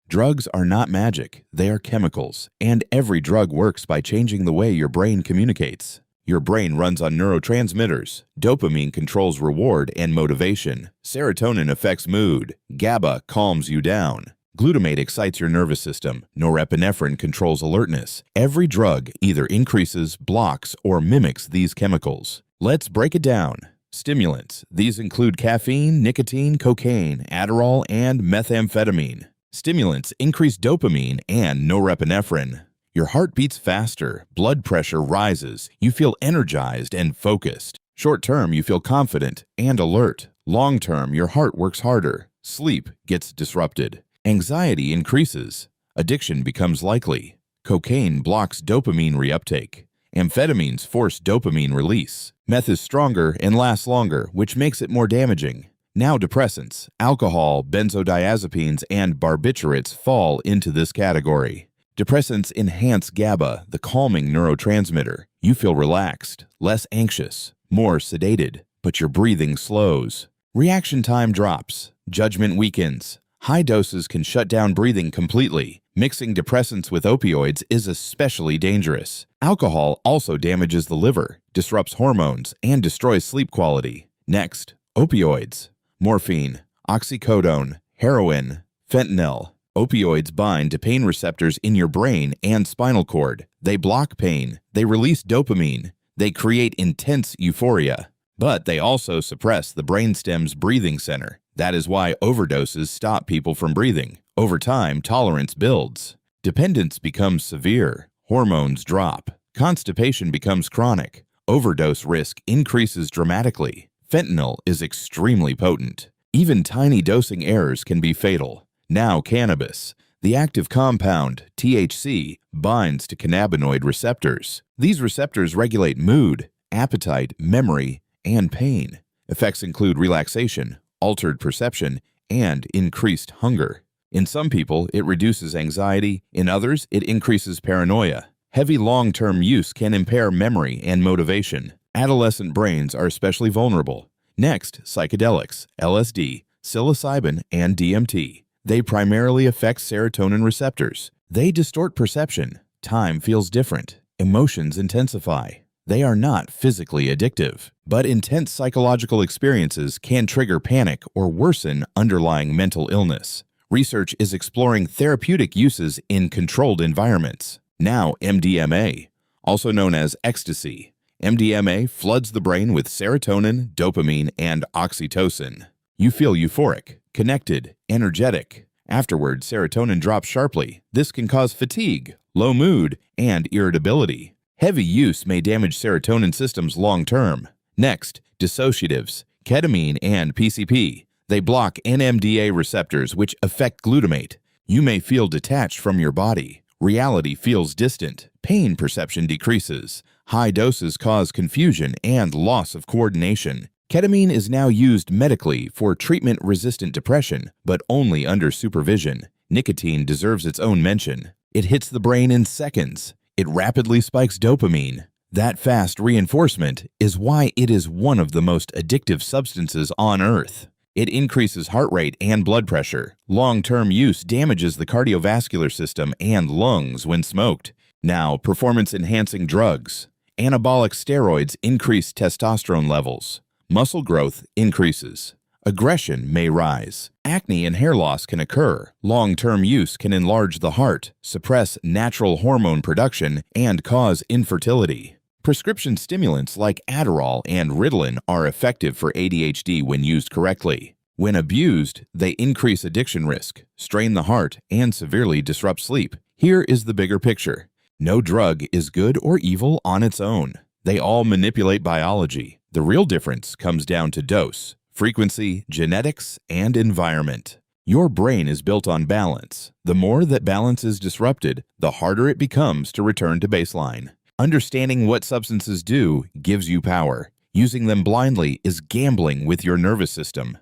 Drugs are not magic, they are chemicals, and every drug works by changing the way your brain communicates. Your brain runs on neurotransmitters. Dopamine controls reward and motivation. Serotonin affects mood. GABA calms you down. Glutamate excites your nervous system. Norepinephrine controls alertness. Every drug either increases, blocks, or mimics these chemicals. Let's break it down. Stimulants. These include caffeine, nicotine, cocaine, Adderall, and methamphetamine. Stimulants increase dopamine and norepinephrine. Your heart beats faster, blood pressure rises, you feel energized and focused. Short term, you feel confident and alert. Long term, your heart works harder. Sleep gets disrupted. Anxiety increases. Addiction becomes likely. Cocaine blocks dopamine reuptake. Amphetamines force dopamine release. Meth is stronger and lasts longer, which makes it more damaging. Now depressants, alcohol, benzodiazepines, and barbiturates fall into this category. Depressants enhance GABA, the calming neurotransmitter. You feel relaxed, less anxious, more sedated, but your breathing slows. Reaction time drops. Judgment weakens. High doses can shut down breathing completely. Mixing depressants with opioids is especially dangerous. Alcohol also damages the liver, disrupts hormones, and destroys sleep quality. Next, opioids. Morphine, oxycodone, heroin, fentanyl. Opioids bind to pain receptors in your brain and spinal cord. They block pain. They release dopamine. They create intense euphoria. But they also suppress the brainstem's breathing center. That is why overdoses stop people from breathing. Over time, tolerance builds. Dependence becomes severe. Hormones drop. Constipation becomes chronic. Overdose risk increases dramatically. Fentanyl is extremely potent. Even tiny dosing errors can be fatal. Now cannabis. The active compound, THC, binds to cannabinoid receptors. These receptors regulate mood, appetite, memory, and pain. Effects include relaxation, altered perception, and increased hunger. In some people, it reduces anxiety. In others, it increases paranoia. Heavy long-term use can impair memory and motivation. Adolescent brains are especially vulnerable. Next, psychedelics, LSD, psilocybin, and DMT. They primarily affect serotonin receptors. They distort perception. Time feels different. Emotions intensify. They are not physically addictive, but intense psychological experiences can trigger panic or worsen underlying mental illness. Research is exploring therapeutic uses in controlled environments. Now MDMA, also known as ecstasy. MDMA floods the brain with serotonin, dopamine, and oxytocin. You feel euphoric, connected, energetic. Afterward, serotonin drops sharply. This can cause fatigue, low mood, and irritability. Heavy use may damage serotonin systems long term. Next, dissociatives, ketamine and PCP. They block NMDA receptors which affect glutamate. You may feel detached from your body. Reality feels distant. Pain perception decreases. High doses cause confusion and loss of coordination. Ketamine is now used medically for treatment-resistant depression, but only under supervision. Nicotine deserves its own mention. It hits the brain in seconds. It rapidly spikes dopamine. That fast reinforcement is why it is one of the most addictive substances on Earth. It increases heart rate and blood pressure. Long-term use damages the cardiovascular system and lungs when smoked. Now, performance-enhancing drugs. Anabolic steroids increase testosterone levels. Muscle growth increases. Aggression may rise. Acne and hair loss can occur. Long-term use can enlarge the heart, suppress natural hormone production, and cause infertility. Prescription stimulants like Adderall and Ritalin are effective for ADHD when used correctly. When abused, they increase addiction risk, strain the heart, and severely disrupt sleep. Here is the bigger picture. No drug is good or evil on its own. They all manipulate biology. The real difference comes down to dose, frequency, genetics, and environment. Your brain is built on balance. The more that balance is disrupted, the harder it becomes to return to baseline. Understanding what substances do gives you power. Using them blindly is gambling with your nervous system.